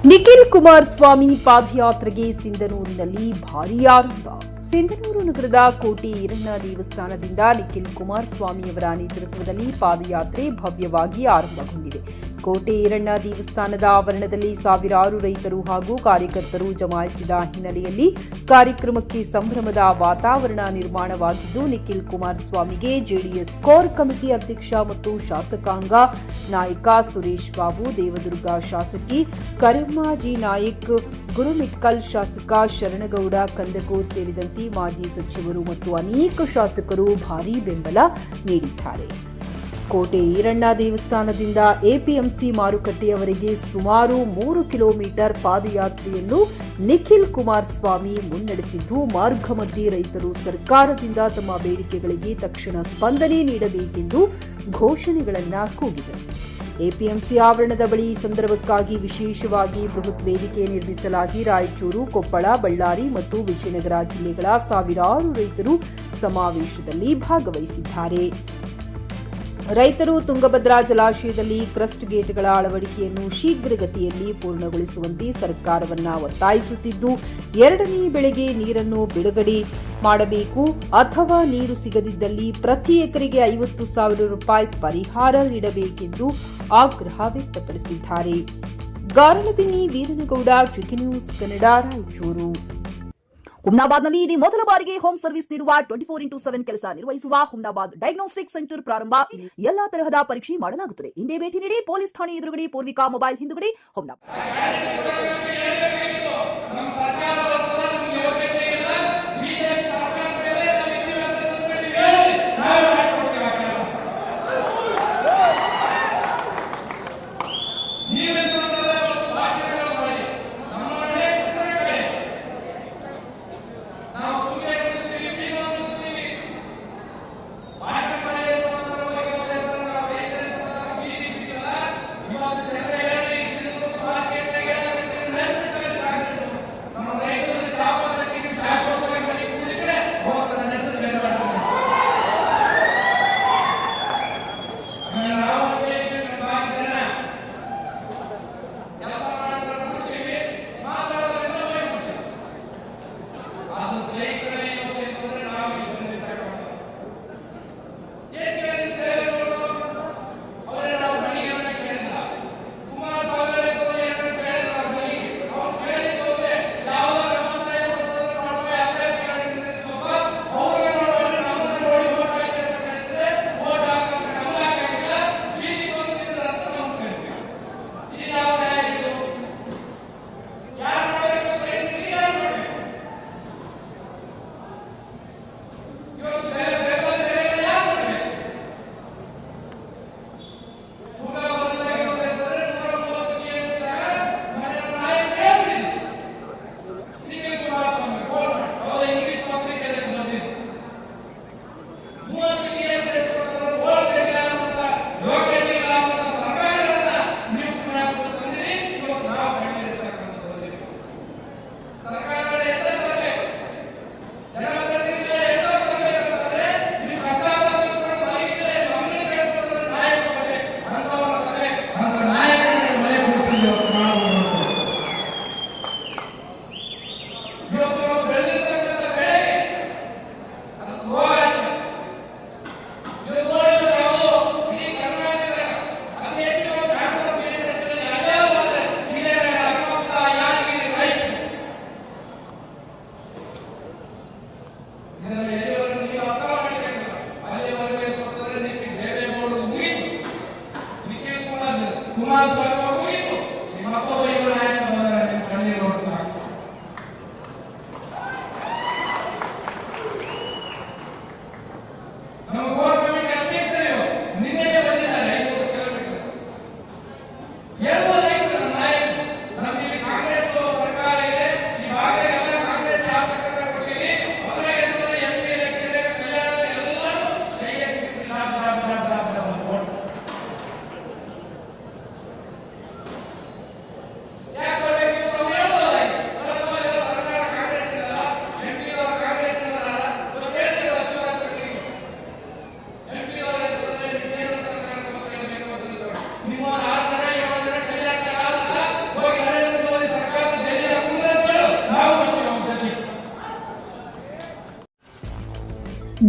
ನಿಖಿಲ್ ಕುಮಾರಸ್ವಾಮಿ ಪಾದಯಾತ್ರೆಗೆ ಸಿಂಧನೂರಿನಲ್ಲಿ ಭಾರೀ ಆರಂಭ. ಸಿಂಧನೂರು ನಗರದ ಕೋಟೆ ಈರಣ್ಣ ದೇವಸ್ಥಾನದಿಂದ ನಿಖಿಲ್ ಕುಮಾರಸ್ವಾಮಿಯವರ ನೇತೃತ್ವದಲ್ಲಿ ಪಾದಯಾತ್ರೆ ಭವ್ಯವಾಗಿ ಆರಂಭಗೊಂಡಿದೆ. ಕೋಟೆ ಈರಣ್ಣ ದೇವಸ್ಥಾನದ ಆವರಣದಲ್ಲಿ ಸಾವಿರಾರು ರೈತರು ಹಾಗೂ ಕಾರ್ಯಕರ್ತರು ಜಮಾಯಿಸಿದ ಹಿನ್ನೆಲೆಯಲ್ಲಿ ಕಾರ್ಯಕ್ರಮಕ್ಕೆ ಸಂಭ್ರಮದ ವಾತಾವರಣ ನಿರ್ಮಾಣವಾಗಿದ್ದು, ನಿಖಿಲ್ ಕುಮಾರಸ್ವಾಮಿಗೆ ಜೆಡಿಎಸ್ ಕೋರ್ ಕಮಿಟಿ ಅಧ್ಯಕ್ಷ ಮತ್ತು ಶಾಸಕಾಂಗ ನಾಯಕ ಸುರೇಶ್ ಬಾಬು, ದೇವದುರ್ಗ ಶಾಸಕಿ ಕರಮ್ಮಾಜಿ ನಾಯಕ್, ಗುರುಮಿಟ್ಕಲ್ ಶಾಸಕ ಶರಣಗೌಡ ಕಂದಕೂರ್ ಸೇರಿದಂತೆ ಮಾಜಿ ಸಚಿವರು ಮತ್ತು ಅನೇಕ ಶಾಸಕರು ಭಾರೀ ಬೆಂಬಲ ನೀಡಿದ್ದಾರೆ. ಕೋಟೆ ಈರಣ್ಣ ದೇವಸ್ಥಾನದಿಂದ ಎಪಿಎಂಸಿ ಮಾರುಕಟ್ಟೆಯವರೆಗೆ ಸುಮಾರು 3 ಕಿಲೋಮೀಟರ್ ಪಾದಯಾತ್ರೆಯನ್ನು ನಿಖಿಲ್ ಕುಮಾರಸ್ವಾಮಿ ಮುನ್ನಡೆಸಿದ್ದು, ಮಾರ್ಗ ಮಧ್ಯೆ ರೈತರು ಸರ್ಕಾರದಿಂದ ತಮ್ಮ ಬೇಡಿಕೆಗಳಿಗೆ ತಕ್ಷಣ ಸ್ಪಂದನೆ ನೀಡಬೇಕೆಂದು ಘೋಷಣೆಗಳನ್ನು ಕೂಗಿದರು. ಎಪಿಎಂಸಿ ಆವರಣದ ಬಳಿ ಈ ಸಂದರ್ಭಕ್ಕಾಗಿ ವಿಶೇಷವಾಗಿ ಬೃಹತ್ ವೇದಿಕೆ ನಿರ್ಮಿಸಲಾಗಿ ರಾಯಚೂರು, ಕೊಪ್ಪಳ, ಬಳ್ಳಾರಿ ಮತ್ತು ವಿಜಯನಗರ ಜಿಲ್ಲೆಗಳ ಸಾವಿರಾರು ರೈತರು ಸಮಾವೇಶದಲ್ಲಿ ಭಾಗವಹಿಸಿದ್ದಾರೆ. ರೈತರು ತುಂಗಭದ್ರಾ ಜಲಾಶಯದಲ್ಲಿ ಕ್ರಸ್ಟ್ ಗೇಟ್ಗಳ ಅಳವಡಿಕೆಯನ್ನು ಶೀಘ್ರಗತಿಯಲ್ಲಿ ಪೂರ್ಣಗೊಳಿಸುವಂತೆ ಸರ್ಕಾರವನ್ನು ಒತ್ತಾಯಿಸುತ್ತಿದ್ದು, 2ನೇ ಬೆಳೆಗೆ ನೀರನ್ನು ಬಿಡುಗಡೆ ಮಾಡಬೇಕು ಅಥವಾ ನೀರು ಸಿಗದಿದ್ದಲ್ಲಿ ಪ್ರತಿ ಎಕರೆಗೆ 50,000 ರೂಪಾಯಿ ಪರಿಹಾರ ನೀಡಬೇಕೆಂದು ಆಗ್ರಹ ವ್ಯಕ್ತಪಡಿಸಿದ್ದಾರೆ. ಗಾರಲದಿನ್ನಿ ವೀರನಗೌಡ, ಜಿಕೆ ನ್ಯೂಸ್ ಕನ್ನಡ, ರಾಯಚೂರು. ಹುಮ್ನಾಬಾದ್ನಲ್ಲಿ ಇದು ಮೊದಲ ಬಾರಿಗೆ ಹೋಮ್ ಸರ್ವಿಸ್ ನೀಡುವ 24x7 ಕೆಲಸ ನಿರ್ವಹಿಸುವ ಹುಮ್ನಾಬಾದ್ ಡಯಾಗ್ನೋಸ್ಟಿಕ್ ಸೆಂಟರ್ ಪ್ರಾರಂಭ. ಎಲ್ಲಾ ತರಹದ ಪರೀಕ್ಷೆ ಮಾಡಲಾಗುತ್ತದೆ. ಹಿಂದೆ ಭೇಟಿ ನೀಡಿ. ಪೊಲೀಸ್ ಠಾಣೆ ಎದುರುಗಡೆ, ಪೂರ್ವಿಕಾ ಮೊಬೈಲ್ ಹಿಂದುಗಡೆ, ಹುಮ್ನಾಬಾದ್.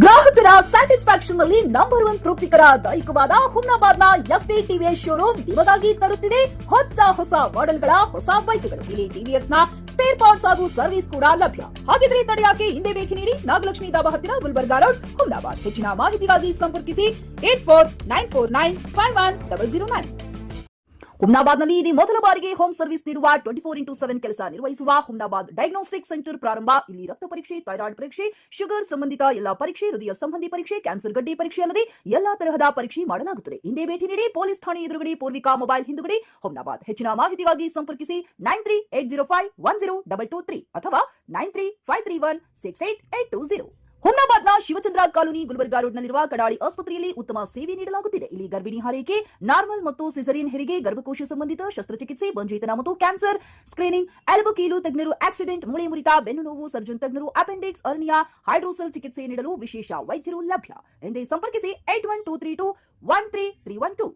ಗ್ರಾಹಕರ ಸ್ಯಾಟಿಸ್ಫ್ಯಾಕ್ಷನ್ ನಲ್ಲಿ ನಂಬರ್ 1 ತೃಪ್ತಿಕರ ದೈಹಿಕವಾದ ಹುಮ್ನಾಬಾದ್ನ ಎಸ್ವಿ ಟಿವಿಎಸ್ ಶೋರೂಮ್ ನಿಮಗಾಗಿ ತರುತ್ತಿದೆ ಹೊಸ ಮಾಡೆಲ್ಗಳ ಹೊಸ ಬೈಕ್ಗಳು. ಇಲ್ಲಿ ಟಿವಿಎಸ್ ನ ಸ್ಪೇರ್ ಪಾರ್ಟ್ಸ್ ಹಾಗೂ ಸರ್ವಿಸ್ ಕೂಡ ಲಭ್ಯ. ಹಾಗಿದ್ರೆ ತಡೆಯಾಕೆ ಹಿಂದೆ ಭೇಟಿ ನೀಡಿ ನಾಗಲಕ್ಷ್ಮಿ ದಾಬಾ ಹತ್ತಿರ ಗುಲ್ಬರ್ಗಾ ರೋಡ್, ಹುಮ್ನಾಬಾದ್. ಹೆಚ್ಚಿನ ಮಾಹಿತಿಗಾಗಿ ಸಂಪರ್ಕಿಸಿ 8494951009. ಹುಮ್ನಾಬಾದ್ನಲ್ಲಿ ಇದು ಮೊದಲ ಬಾರಿಗೆ ಹೋಮ್ ಸರ್ವಿಸ್ ನೀಡುವ 24x7 ಕೆಲಸ ನಿರ್ವಹಿಸುವ ಹುಮ್ನಾಬಾದ್ ಡಯಾಗ್ನೋಸ್ಟಿಕ್ ಸೆಂಟರ್ ಪ್ರಾರಂಭ. ಇಲ್ಲಿ ರಕ್ತ ಪರೀಕ್ಷೆ, ಥೈರಾಯ್ಡ್ ಪರೀಕ್ಷೆ, ಶುಗರ್ ಸಂಬಂಧಿತ ಎಲ್ಲಾ ಪರೀಕ್ಷೆ, ಹೃದಯ ಸಂಬಂಧಿ ಪರೀಕ್ಷೆ, ಕ್ಯಾನ್ಸರ್ ಗಡ್ಡೆ ಪರೀಕ್ಷೆ ಅಲ್ಲದೆ ಎಲ್ಲಾ ತರಹದ ಪರೀಕ್ಷೆ ಮಾಡಲಾಗುತ್ತದೆ. ಹಿಂದೆ ಭೇಟಿ ನೀಡಿ. ಪೊಲೀಸ್ ಠಾಣೆ ಎದುರುಗಡೆ ಪೂರ್ವಿಕಾ ಮೊಬೈಲ್ ಹಿಂದುಗಡೆ, ಹುಮ್ನಾಬಾದ್. ಹೆಚ್ಚಿನ ಮಾಹಿತಿಗಾಗಿ ಸಂಪರ್ಕಿಸಿ 9380510223 ಅಥವಾ 9353168820. ಹುಮ್ನಾಬಾದ್ನ ಶಿವಚಂದ್ರ ಕಾಲೋನಿ ಗುಲ್ಬರ್ಗಾ ರೋಡ್ನಲ್ಲಿರುವ ಕಡಾಳಿ ಆಸ್ಪತ್ರೆಯಲ್ಲಿ ಉತ್ತಮ ಸೇವೆ ನೀಡಲಾಗುತ್ತಿದೆ. ಇಲ್ಲಿ ಗರ್ಭಿಣಿ ಹಾರೈಕೆ, ನಾರ್ಮಲ್ ಮತ್ತು ಸಿಸರಿಯನ್ ಹೆರಿಗೆ, ಗರ್ಭಕೋಶ ಸಂಬಂಧಿತ ಶಸ್ತ್ರಚಿಕಿತ್ಸೆ, ಬಂಜೇತನ ಮತ್ತು ಕ್ಯಾನ್ಸರ್ ಸ್ಕ್ರೀನಿಂಗ್, ಎಲ್ಬೋ ಕೀಲು ತಜ್ಞರು, ಆಕ್ಸಿಡೆಂಟ್, ಮೂಳೆ ಮುರಿತ, ಬೆನ್ನು ನೋವು ಸರ್ಜನ್ ತಜ್ಞರು, ಅಪೆಂಡಿಕ್ಸ್, ಅರ್ನಿಯಾ, ಹೈಡ್ರೋಸೆಲ್ ಚಿಕಿತ್ಸೆ ನೀಡಲು ವಿಶೇಷ ವೈದ್ಯರು ಲಭ್ಯ. ಎಂದೇ ಸಂಪರ್ಕಿಸಿ 8123213312.